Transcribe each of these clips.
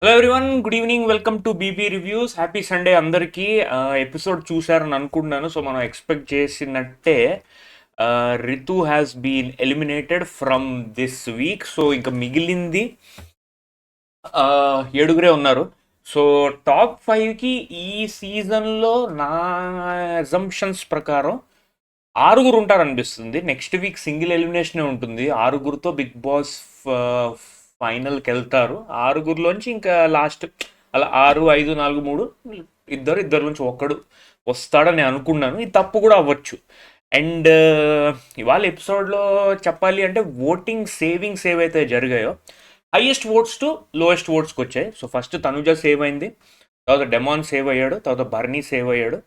Hello everyone, good evening. Welcome to BB reviews. Happy Sunday అందరికీ. Episode చూశారని అనుకుంటున్నాను. So మనం ఎక్స్పెక్ట్ చేసినట్టే Ritu has been eliminated from this week. So ఇంకా మిగిలింది ఏడుగురే ఉన్నారు. సో టాప్ ఫైవ్కి ఈ సీజన్లో నా అజంప్షన్స్ ప్రకారం ఆరుగురు ఉంటారనిపిస్తుంది. నెక్స్ట్ వీక్ సింగిల్ ఎలిమినేషనే ఉంటుంది. ఆరుగురితో బిగ్ బాస్ ఫైనల్కి వెళ్తారు. ఆరుగురిలోంచి ఇంకా లాస్ట్ అలా 6, 5, 4, 3 ఇద్దరు నుంచి ఒక్కడు వస్తాడని అనుకున్నాను. ఇది తప్పు కూడా అవ్వచ్చు. అండ్ ఇవాళ ఎపిసోడ్లో చెప్పాలి అంటే ఓటింగ్ సేవింగ్స్ ఏవైతే జరిగాయో హైయెస్ట్ ఓట్స్ టు లోయెస్ట్ ఓట్స్కి వచ్చాయి. సో ఫస్ట్ తనుజ సేవ్ అయింది, తర్వాత డెమాన్ సేవ్ అయ్యాడు, తర్వాత బర్నీ సేవ్ అయ్యాడు,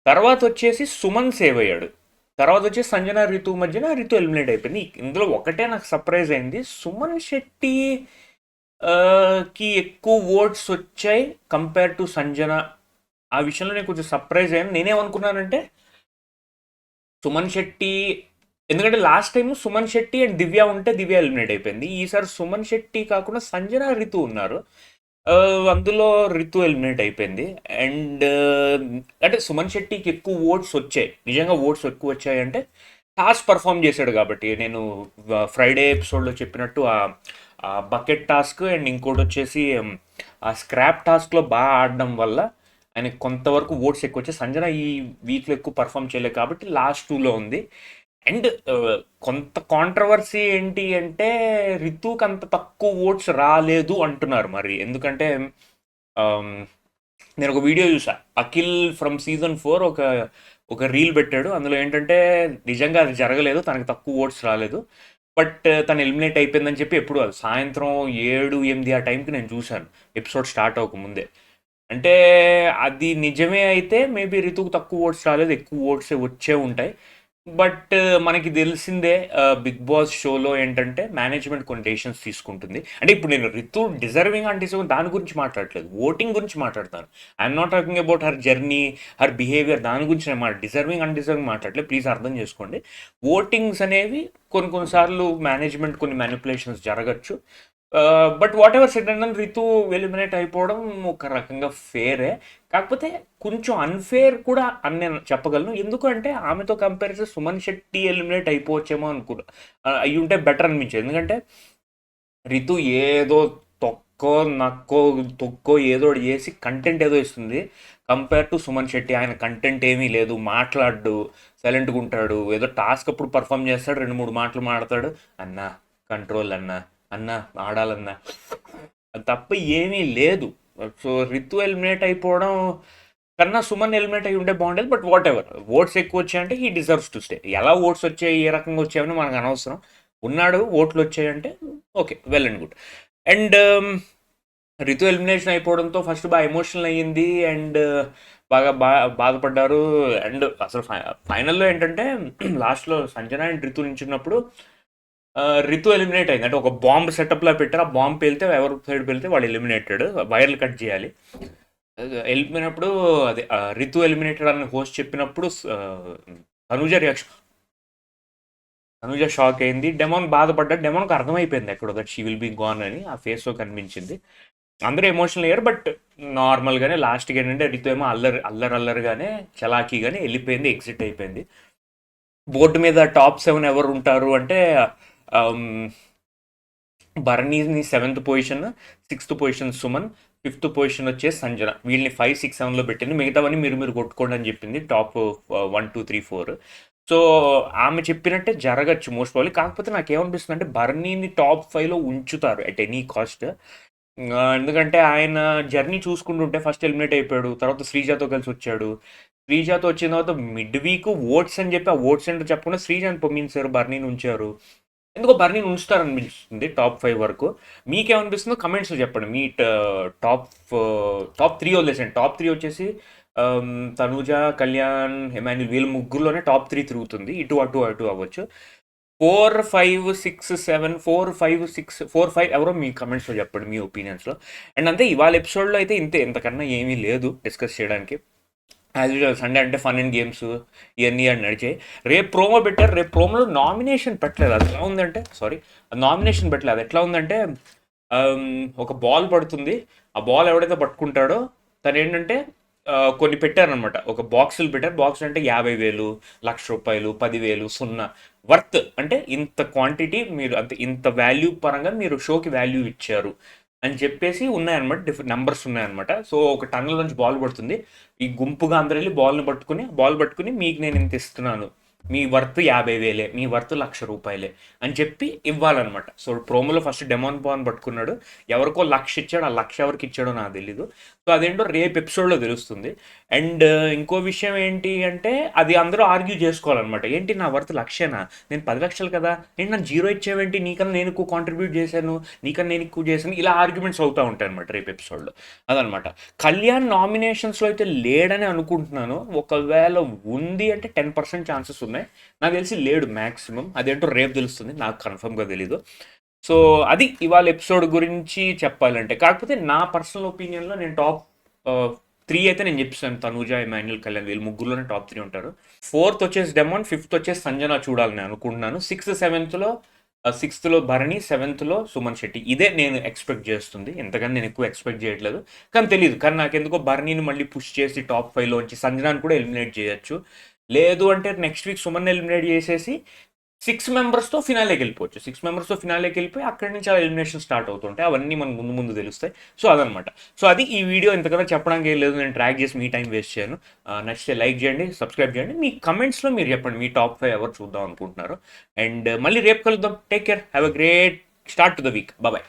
తర్వాత వచ్చేసి సుమన్ సేవ్ అయ్యాడు, తర్వాత వచ్చేసి సంజన రితు మధ్యన రితు ఎలిమినేట్ అయిపోయింది. ఇందులో ఒకటే నాకు సర్ప్రైజ్ అయింది, సుమన్ శెట్టి కి ఎక్కువ ఓట్స్ వచ్చాయి కంపేర్ టు సంజన. ఆ విషయంలో నేను కొంచెం సర్ప్రైజ్ అయ్యాను. నేనేమనుకున్నానంటే సుమన్ శెట్టి, ఎందుకంటే last time Suman Shetty and Divya ఉంటే దివ్య ఎలిమినేట్ అయిపోయింది. ఈసారి సుమన్ శెట్టి కాకుండా సంజన రితు ఉన్నారు. అందులో రితు ఎలిమినేట్ అయిపోయింది. అండ్ అంటే సుమన్ శెట్టికి ఎక్కువ ఓట్స్ వచ్చాయి. నిజంగా ఓట్స్ ఎక్కువ వచ్చాయి అంటే టాస్క్ పర్ఫామ్ చేశాడు కాబట్టి. నేను ఫ్రైడే ఎపిసోడ్లో చెప్పినట్టు ఆ బకెట్ టాస్క్ అండ్ ఇంకోటి వచ్చేసి ఆ స్క్రాప్ టాస్క్లో బాగా ఆడడం వల్ల ఆయనకి కొంతవరకు ఓట్స్ ఎక్కువ వచ్చాయి. సంజన ఈ వీక్లో ఎక్కువ పర్ఫామ్ చేయలేదు కాబట్టి లాస్ట్ 2లో ఉంది. అండ్ కొంత కాంట్రవర్సీ ఏంటి అంటే రితుకి అంత తక్కువ ఓట్స్ రాలేదు అంటున్నారు. మరి ఎందుకంటే నేను ఒక వీడియో చూసా, అఖిల్ ఫ్రమ్ సీజన్ 4 ఒక రీల్ పెట్టాడు. అందులో ఏంటంటే నిజంగా అది జరగలేదు, తనకి తక్కువ ఓట్స్ రాలేదు, బట్ తను ఎలిమినేట్ అయిపోయిందని చెప్పి ఎప్పుడు అది సాయంత్రం 7, 8 ఆ టైంకి నేను చూశాను, ఎపిసోడ్ స్టార్ట్ అవ్వకముందే. అంటే అది నిజమే అయితే మేబీ రితుకు తక్కువ ఓట్స్ రాలేదు, ఎక్కువ ఓట్స్ వచ్చే ఉంటాయి. బట్ మనకి తెలిసిందే బిగ్ బాస్ షోలో ఏంటంటే మేనేజ్మెంట్ కొన్ని డెసిషన్స్ తీసుకుంటుంది. అంటే ఇప్పుడు నేను రితు డిజర్వింగ్ అంటే దాని గురించి మాట్లాడట్లేదు, ఓటింగ్ గురించి మాట్లాడతాను. I'm not talking about her journey, her behaviour, దాని గురించి నేను డిజర్వింగ్ అన్డిజర్వింగ్ మాట్లాడలేదు, ప్లీజ్ అర్థం చేసుకోండి. ఓటింగ్స్ అనేవి కొన్నిసార్లు మేనేజ్మెంట్ కొన్ని మ్యానిపులేషన్స్ జరగచ్చు. But what ever said and Ritu eliminate అయిపోవడం ఒక రకంగా ఫేరే. కాకపోతే కొంచెం అన్ఫేర్ కూడా అని నేను చెప్పగలను. ఎందుకంటే ఆమెతో కంపేర్ చేస్తే సుమన్ శెట్టి ఎలిమినేట్ అయిపోవచ్చేమో అయ్యి ఉంటే బెటర్ అనిపించేది. ఎందుకంటే రితు ఏదో తొక్కో నక్కో తొక్కో ఏదో చేసి కంటెంట్ ఏదో ఇస్తుంది. కంపేర్ టు సుమన్ శెట్టి, ఆయన కంటెంట్ ఏమీ లేదు, మాట్లాడు, సైలెంట్గా ఉంటాడు, ఏదో టాస్క్ అప్పుడు పర్ఫామ్ చేస్తాడు, 2, 3 మాటలు మాడతాడు, అన్న కంట్రోల్ అన్న ఆడాలన్నా, అది తప్ప ఏమీ లేదు. సో రితు ఎలిమినేట్ అయిపోవడం కన్నా సుమన్ ఎలిమినేట్ అయ్యి ఉంటే బాగుండేది. బట్ వాట్ ఎవర్, ఓట్స్ ఎక్కువ వచ్చాయంటే హీ డిజర్వ్స్ టు స్టే. ఎలా ఓట్స్ వచ్చాయి, ఏ రకంగా వచ్చాయని మనకు అనవసరం. ఉన్నాడు, ఓట్లు వచ్చాయంటే okay, well and good. And Ritu elimination అయిపోవడంతో ఫస్ట్ బాగా ఎమోషనల్ అయ్యింది అండ్ బాగా బాధపడ్డారు. అండ్ అసలు ఫైనల్లో ఏంటంటే లాస్ట్లో సంజన అండ్ రితు నించున్నప్పుడు రితు ఎలిమినేట్ అయింది. అంటే ఒక బాంబ్ సెటప్లా పెట్టారు, ఆ బాంబ్ పేలితే ఎవరి సైడ్ పేలితే వాడు ఎలిమినేటెడ్, వైర్లు కట్ చేయాలి. వెళ్ళిపోయినప్పుడు అదే రితు ఎలిమినేటెడ్ అని హోస్ట్ చెప్పినప్పుడు తనుజ రియాక్షన్, తనుజ షాక్ అయింది, డెమాన్ బాధపడ్డా, డెమాన్కి అర్థమైపోయింది ఎక్కడో that she will be gone అని ఆ ఫేస్లో కనిపించింది. అందరూ ఎమోషనల్ అయ్యారు. బట్ నార్మల్గానే లాస్ట్కి ఏంటంటే రితు ఏమో అల్లరిగానే చలాకీగానే వెళ్ళిపోయింది, ఎగ్జిట్ అయిపోయింది. బోర్డు మీద టాప్ 7 ఎవరు ఉంటారు అంటే బర్నీని 7th position, 6th position Suman, 5th position వచ్చేసి సంజన. వీళ్ళని 5, 6, 7లో పెట్టింది. మిగతావన్నీ మీరు కొట్టుకోండి అని చెప్పింది, టాప్ 1, 2, 3, 4. సో ఆమె చెప్పినట్టే జరగచ్చు మోస్ట్ ప్రాబ్లీ. కాకపోతే నాకేమనిపిస్తుంది అంటే బర్నీని టాప్ 5లో ఉంచుతారు అట్ ఎనీ కాస్ట్. ఎందుకంటే ఆయన జర్నీ చూసుకుంటుంటే ఫస్ట్ ఎలిమినేట్ అయిపోయాడు, తర్వాత శ్రీజాతో కలిసి వచ్చాడు. శ్రీజాతో వచ్చిన తర్వాత మిడ్ వీక్ ఓట్స్ అని చెప్పి ఆ ఓట్స్ ఏంటో చెప్పకుండా శ్రీజాని పంపించారు, బర్నీని ఉంచారు. ఎందుకో బర్నీని ఉంచుతారనిపిస్తుంది టాప్ 5 వరకు. మీకేమనిపిస్తుందో కమెంట్స్లో చెప్పండి. మీ టాప్ 3 వదిలేసండి. టాప్ 3 వచ్చేసి తనూజ, కళ్యాణ్, ఎమాన్యుల్, వీళ్ళ ముగ్గురులోనే టాప్ 3 తిరుగుతుంది. ఇటు అటు అవ్వచ్చు. 4, 5, 6, 7, 4, 5, 6, 4, 5 ఎవరో మీ కమెంట్స్లో చెప్పండి మీ ఒపీనియన్స్లో. అండ్ అంతే, ఇవాళ ఎపిసోడ్లో అయితే ఇంతే, ఇంతకన్నా ఏమీ లేదు డిస్కస్ చేయడానికి. యాజ్ యూజువల్ సండే అంటే ఫన్ అండ్ గేమ్స్ ఇవన్నీ అని నడిచాయి. రేపు ప్రోమో పెట్టారు, రేపు ప్రోమోలో నామినేషన్ పెట్టలేదు. అది ఎలా ఉందంటే నామినేషన్ పెట్టలేదు. అది ఎట్లా ఉందంటే ఒక బాల్ పడుతుంది. ఆ బాల్ ఎవడైతే పట్టుకుంటాడో తను ఏంటంటే కొన్ని పెట్టారనమాట. ఒక బాక్సులు పెట్టారు. బాక్స్ అంటే 50,000, రూ. 1,00,000, 10,000, 0 వర్త్ అంటే ఇంత క్వాంటిటీ మీరు అంటే ఇంత వాల్యూ పరంగా మీరు షోకి వాల్యూ ఇచ్చారు అని చెప్పేసి ఉన్నాయన్నమాట. డిఫరెంట్ నెంబర్స్ ఉన్నాయన్నమాట. సో ఒక టన్నల్ నుంచి బాల్ పడుతుంది. ఈ గుంపుగా అందరూ వెళ్ళి బాల్ పట్టుకుని మీకు నేను ఇంత ఇస్తున్నాను, మీ వర్త్ 50,000, మీ వర్త్ ₹1,00,000 అని చెప్పి ఇవ్వాలన్నమాట. సో ప్రోమోలో ఫస్ట్ డెమాన్ పాన్ పట్టుకున్నాడు. ఎవరికో 1,00,000 ఇచ్చాడు. ఆ 1,00,000 ఎవరికి ఇచ్చాడో నాకు తెలీదు. సో అదేంటో రేపు ఎపిసోడ్లో తెలుస్తుంది. అండ్ ఇంకో విషయం ఏంటి అంటే అది అందరూ ఆర్గ్యూ చేసుకోవాలన్నమాట. ఏంటి నా వర్త్ 1,00,000నా, నేను 10,00,000 కదా, ఏంటి నాకు 0 ఇచ్చేవేంటి, నీకన్నా నేను ఎక్కువ కాంట్రిబ్యూట్ చేశాను, నీకన్నా నేను ఎక్కువ చేశాను, ఇలా ఆర్గ్యుమెంట్స్ అవుతూ ఉంటాయి అనమాట రేపు ఎపిసోడ్లో. అదనమాట. కళ్యాణ్ నామినేషన్స్లో అయితే లేడని అనుకుంటున్నాను. ఒకవేళ ఉంది అంటే 10% ఛాన్సెస్ ఉన్నాయి. నాకు తెలిసి లేడు మ్యాక్సిమం. అదేంటో రేపు తెలుస్తుంది, నాకు కన్ఫర్మ్గా తెలీదు. సో అది ఇవాళ ఎపిసోడ్ గురించి చెప్పాలంటే. కాకపోతే నా పర్సనల్ ఒపీనియన్లో నేను టాప్ 3 అయితే నేను చెప్పాను. తనూజ, ఇమాన్యుయల్, కళ్యాణ్ వీళ్ళు ముగ్గురులోనే టాప్ 3 ఉంటారు. 4th వచ్చేసి డెమాన్, 5th వచ్చేసి సంజన చూడాలని అనుకుంటున్నాను. 6th లో భరణి, 7th లో సుమన్ శెట్టి. ఇదే నేను ఎక్స్పెక్ట్ చేస్తుంది. ఎంతకని నేను ఎక్కువ ఎక్స్పెక్ట్ చేయట్లేదు, కానీ తెలియదు. కానీ నాకు ఎందుకో భరణిని మళ్ళీ పుష్ చేసి టాప్ 5లోంచి సంజనాని కూడా ఎలిమినేట్ చేయొచ్చు. లేదు అంటే నెక్స్ట్ వీక్ సుమన్ ఎలిమినేట్ చేసేసి 6 మెంబర్స్తో ఫినాలేకి వెళ్ళిపోవచ్చు. 6 మెంబర్స్తో ఫినాలేకి వెళ్ళిపోయి అక్కడి నుంచి ఆ ఎలిమినేషన్ స్టార్ట్ అవుతుంటాయి. అవన్నీ మనకు ముందు ముందు తెలుస్తాయి. సో అదనమాట. సో అది ఈ వీడియో. ఇంతకన్నా చెప్పడానికి ఏం లేదు. నేను ట్రాక్ చేసి మీ టైం వేస్ట్ చేయను. నచ్చితే లైక్ చేయండి, సబ్స్క్రైబ్ చేయండి. మీ కమెంట్స్లో మీరు చెప్పండి మీ టాప్ 5 ఎవరు చూద్దాం అనుకుంటున్నారు. అండ్ మళ్ళీ రేపు కలుద్దాం. Take care, have a great start to the week. Bye.